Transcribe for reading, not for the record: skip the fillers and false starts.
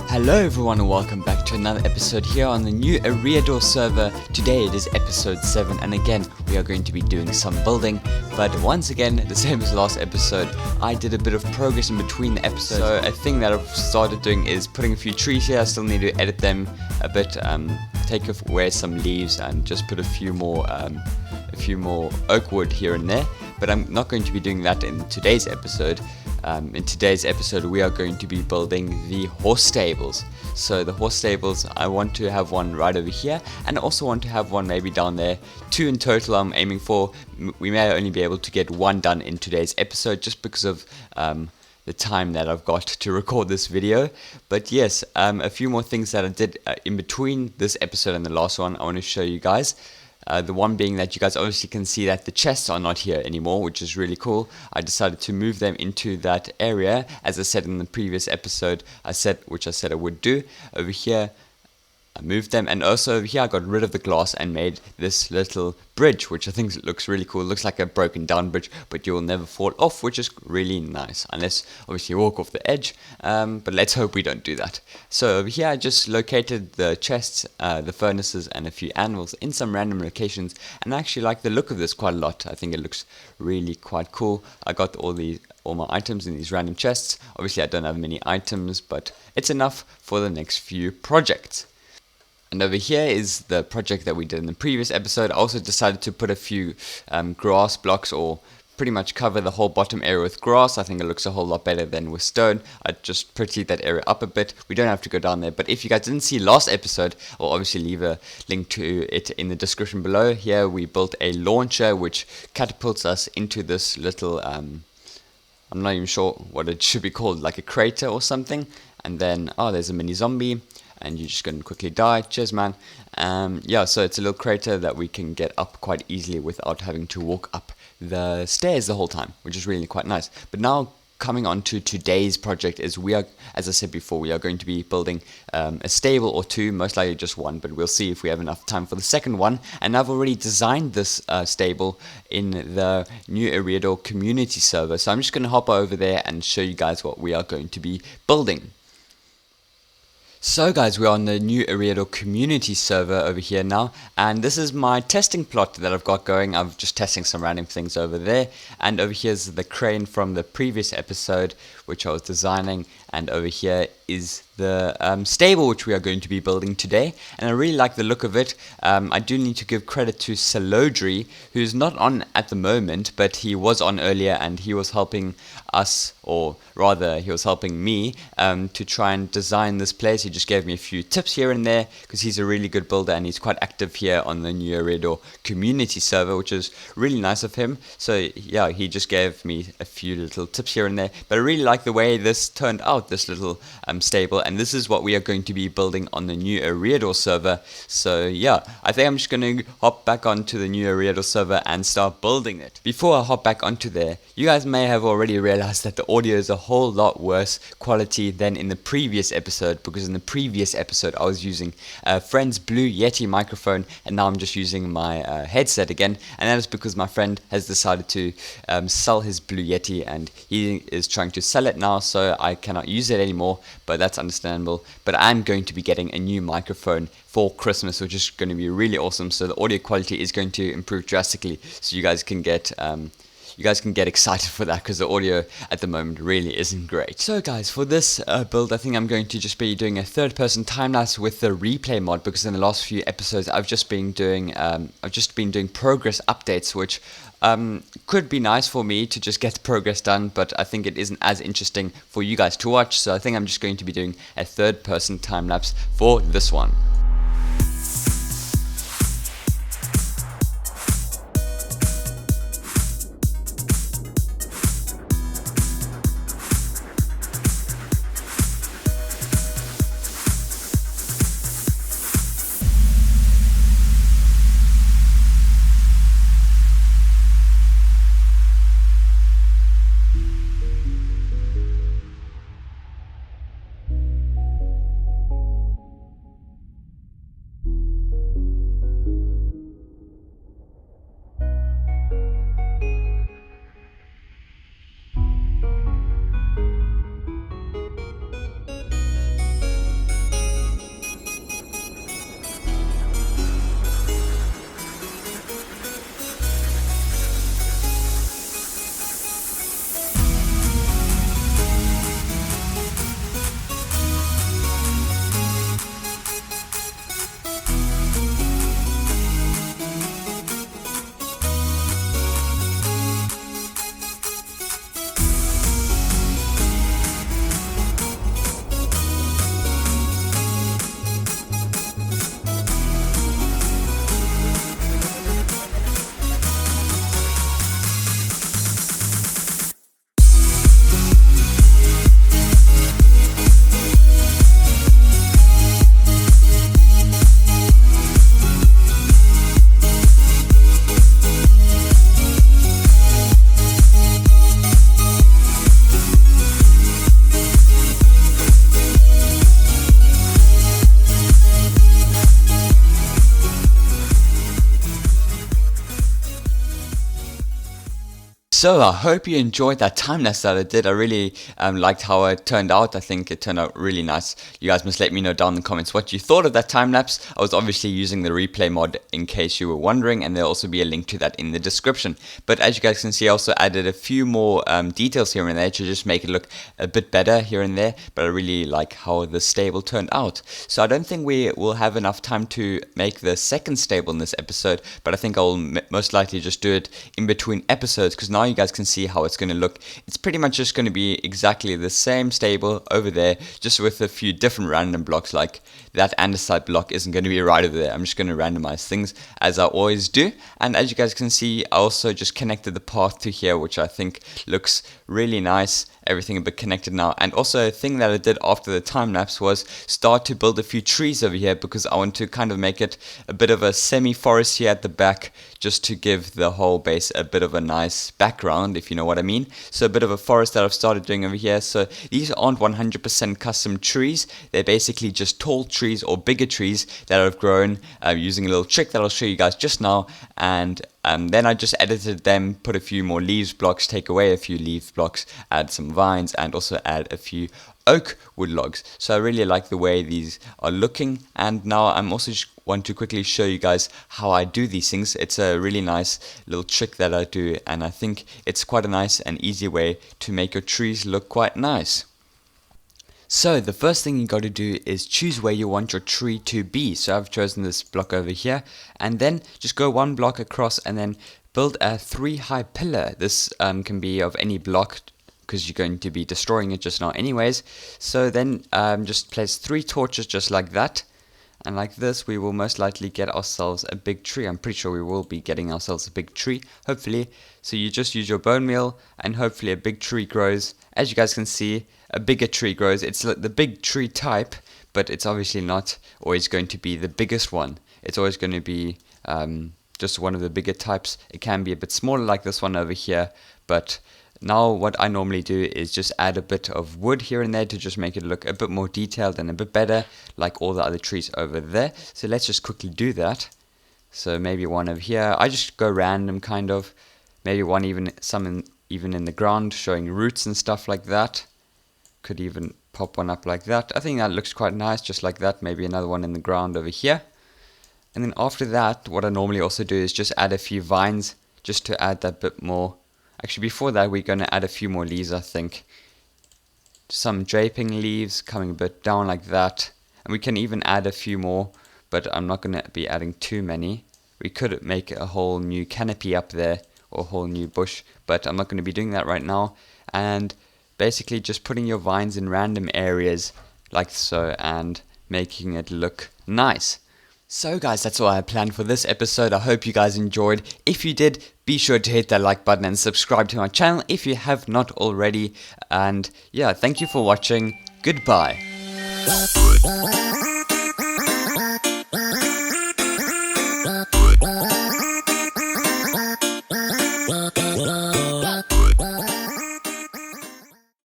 Hello everyone and welcome back to another episode here on the new Eriador server. Today it is episode 7 and again we are going to be doing some building, but once again the same as last episode, I did a bit of progress in between the episodes. So a thing that I've started doing is putting a few trees here. I still need to edit them a bit, take away some leaves and just put a few more oak wood here and there, but I'm not going to be doing that in today's episode. In today's episode we are going to be building the horse stables. So the horse stables, I want to have one right over here and I also want to have one maybe down there. 2 in total I'm aiming for. We may only be able to get 1 done in today's episode just because of the time that I've got to record this video. But yes, a few more things that I did in between this episode and the last one I want to show you guys. The one being that you guys obviously can see that the chests are not here anymore, which is really cool. I decided to move them into that area, as I said in the previous episode, which I said I would do. Over here, I moved them, and also over here I got rid of the glass and made this little bridge, which I think looks really cool. It looks like a broken down bridge, but you will never fall off, which is really nice, unless obviously you walk off the edge, but let's hope we don't do that. So over here I just located the chests, the furnaces and a few anvils in some random locations, and I actually like the look of this quite a lot. I think it looks really quite cool. I got all my items in these random chests. Obviously I don't have many items, but it's enough for the next few projects. And over here is the project that we did in the previous episode. I also decided to put a few grass blocks, or pretty much cover the whole bottom area with grass. I think it looks a whole lot better than with stone. I just prettied that area up a bit. We don't have to go down there, but if you guys didn't see last episode, I'll obviously leave a link to it in the description below. Here we built a launcher which catapults us into this little, I'm not even sure what it should be called, like a crater or something. And then, there's a mini zombie. And you're just going to quickly die. Cheers, man. Yeah, so it's a little crater that we can get up quite easily without having to walk up the stairs the whole time, which is really quite nice. But now, coming on to today's project is we are, as I said before, we are going to be building a stable or 2, most likely just 1, but we'll see if we have enough time for the second one. And I've already designed this stable in the new Eriador Community server, so I'm just going to hop over there and show you guys what we are going to be building. So guys, we're on the new Eriador Community server over here now, and this is my testing plot that I've got going. I'm just testing some random things over there, and over here's the crane from the previous episode which I was designing, and over here is the stable which we are going to be building today, and I really like the look of it. I do need to give credit to Salodri, who's not on at the moment, but he was on earlier and he was helping us, or rather he was helping me to try and design this place. He just gave me a few tips here and there because he's a really good builder and he's quite active here on the new Eriador Community server, which is really nice of him. So yeah, he just gave me a few little tips here and there, but I really like the way this turned out, this little stable, and this is what we are going to be building on the new Eriador server. So yeah, I think I'm just going to hop back onto the new Eriador server and start building it. Before I hop back onto there, you guys may have already realized that the audio is a whole lot worse quality than in the previous episode, because in the previous episode I was using a friend's Blue Yeti microphone and now I'm just using my headset again, and that is because my friend has decided to sell his Blue Yeti and he is trying to sell it now, so I cannot use it anymore, but that's understandable. But I'm going to be getting a new microphone for Christmas, which is going to be really awesome, so the audio quality is going to improve drastically, so you guys can get excited for that, because the audio at the moment really isn't great. So guys, for this build, I think I'm going to just be doing a third-person time-lapse with the replay mod, because in the last few episodes I've just been doing progress updates, which could be nice for me to just get the progress done, but I think it isn't as interesting for you guys to watch, so I think I'm just going to be doing a third-person time-lapse for this one. So I hope you enjoyed that time lapse that I did. I really liked how it turned out. I think it turned out really nice. You guys must let me know down in the comments what you thought of that time lapse. I was obviously using the replay mod in case you were wondering, and there'll also be a link to that in the description. But as you guys can see, I also added a few more details here and there to just make it look a bit better here and there. But I really like how the stable turned out. So I don't think we will have enough time to make the second stable in this episode, but I think I'll most likely just do it in between episodes, because now you guys can see how it's going to look. It's pretty much just going to be exactly the same stable over there, just with a few different random blocks. Like that andesite block isn't going to be right over there. I'm just going to randomize things as I always do. And as you guys can see, I also just connected the path to here, which I think looks really nice. Everything a bit connected now. And also a thing that I did after the time lapse was start to build a few trees over here, because I want to kind of make it a bit of a semi-forest here at the back, just to give the whole base a bit of a nice background, if you know what I mean. So a bit of a forest that I've started doing over here. So these aren't 100% custom trees. They're basically just tall trees or bigger trees that I've grown using a little trick that I'll show you guys just now. And then I just edited them, put a few more leaves blocks, take away a few leaf blocks, add some vines, and also add a few oak wood logs. So I really like the way these are looking. And now I'm also just want to quickly show you guys how I do these things. It's a really nice little trick that I do, and I think it's quite a nice and easy way to make your trees look quite nice. So the first thing you got to do is choose where you want your tree to be. So I've chosen this block over here, and then just go one block across and then build a 3-high pillar. This can be of any block, because you're going to be destroying it just now anyways. So then just place 3 torches just like that. And like this, we will most likely get ourselves a big tree. I'm pretty sure we will be getting ourselves a big tree, hopefully. So you just use your bone meal, and hopefully a big tree grows. As you guys can see, a bigger tree grows. It's like the big tree type, but it's obviously not always going to be the biggest one. It's always going to be just one of the bigger types. It can be a bit smaller like this one over here, but now what I normally do is just add a bit of wood here and there to just make it look a bit more detailed and a bit better, like all the other trees over there. So let's just quickly do that. So maybe one over here. I just go random kind of. Maybe one even in the ground, showing roots and stuff like that. Could even pop one up like that. I think that looks quite nice, just like that. Maybe another one in the ground over here. And then after that, what I normally also do is just add a few vines, just to add that bit more. Actually, before that, we're going to add a few more leaves, I think. Some draping leaves coming a bit down like that. And we can even add a few more, but I'm not going to be adding too many. We could make a whole new canopy up there, or a whole new bush, but I'm not going to be doing that right now. And basically just putting your vines in random areas, like so, and making it look nice. So guys, that's all I had planned for this episode. I hope you guys enjoyed. If you did, be sure to hit that like button and subscribe to my channel if you have not already. And yeah, thank you for watching. Goodbye.